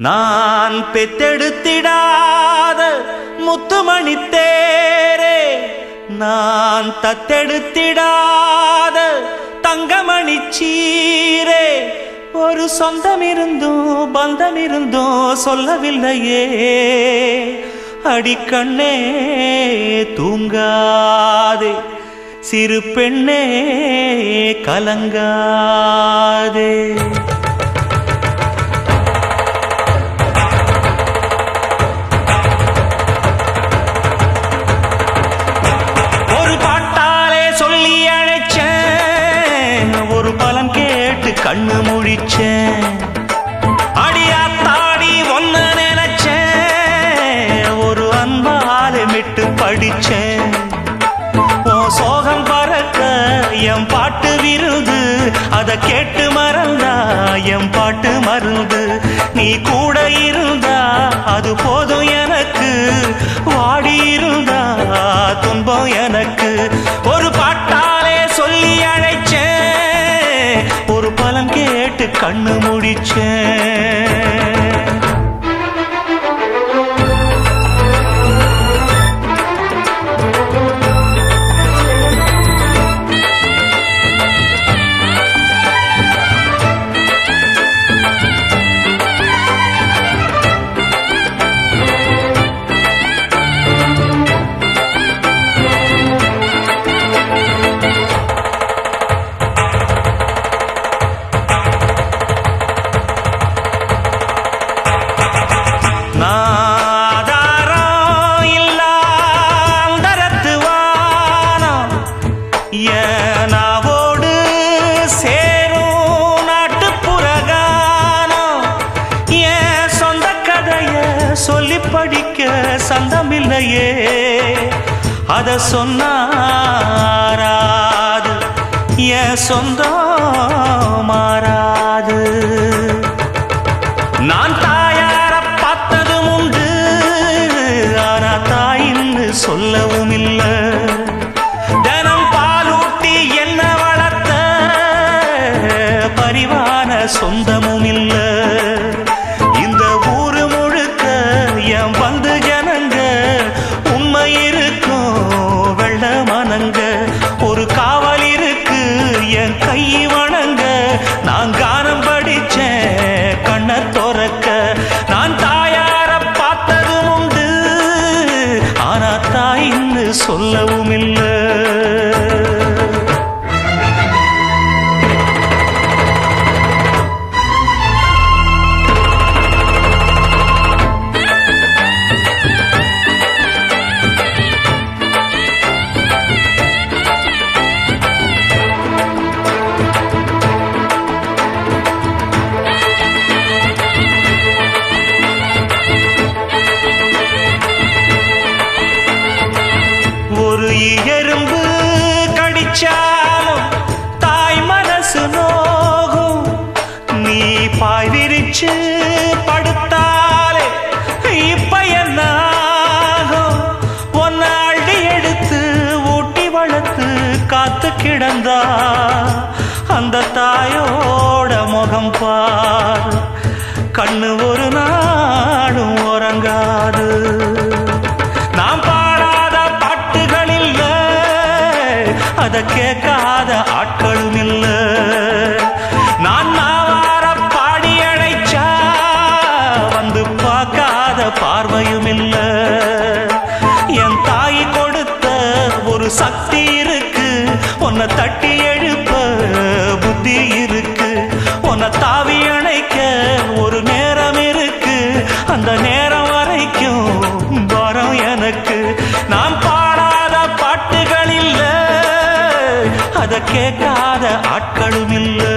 நான் பெத்தெடுத்திடாத முத்துமணி தேரே, நான் தத்தெடுத்திடாத தங்கமணி சீரே, ஒரு சொந்தம் இருந்தும் பந்தம் இருந்தும் சொல்லவில்லையே. அடிக்கண்ணே தூங்காதே, சிறு பெண்ணே கலங்காதே. ஒரு பாட்டாலே சொல்லி அழைச்சேன், ஒரு பலன் கேட்டு கண்ணு முழிச்சேன். அடியாத்தாடி ஒன்ன நினைச்சேன், ஒரு அன்பாலே மிட்டு படிச்சேன். ஓ சோகம் பறக்க என் பாட்டு விருது, அத கேட்டு மறந்தா என் பாட்டு மருந்து. நீ கூட இருந்தா அது போதும் எனக்கு, வாடி இருந்தா துன்பம் எனக்கு. ஒரு பாட்டாலே சொல்லி அழைச்சேன், ஒரு பலன் கேட்டு கண்ணு முடிச்சேன். நாவோடு சேரும் நாட்டுப்புறகானம், என் சொந்த கதைய சொல்லி படிக்க சந்தமில்லையே. அத சொன்னாராது என் சொந்தம் மாறாது. நான் தாயார பார்த்ததும் உண்டு, ஆனா தாயின்னு சொல்லவும் இல்லை. சொந்தமும் இல்ல. இந்த ஊரு முழுக்க என் வந்து ஜனங்க, உண்மை இருக்கும் வெள்ள மனங்க. ஒரு காவல் இருக்கு என் கை வணங்க, நான் கானம் படிச்சேன் கண்ண துறக்க. நான் தாயார பார்த்ததும் உண்டு, ஆனா தாயின்னு சொல்லவும் இல்லை. எறும்பு கடிச்சாலும் தாய் மனசு நோகும். நீ பாய் விரிச்சு படுத்தாலே இப்ப என்ன ஆகும்? ஒன்ன அள்ளி எடுத்து ஊட்டி வளர்த்து காத்து கிடந்தா அந்த தாயோட முகம் பார், கண்ணு ஒரு நாடும் உறங்காது. நாம் அத கேட்காத ஆட்களும் இல்ல. நான் நாவார பாடி அழைச்சா வந்து பார்க்காத பார்வையும் இல்ல. என் தாய் கொடுத்த ஒரு சக்தி இருக்கு, உன்னை தட்டி எழுப்ப புத்தி இருக்கு. உன்னை தாவி அணைக்க ஒரு நேரம் இருக்கு, அந்த நேரம் வரைக்கும் வரம் எனக்கு. நான் பாடாத பாட்டுகள் இல்ல, அத கேட்காத ஆட்களும் இல்லை.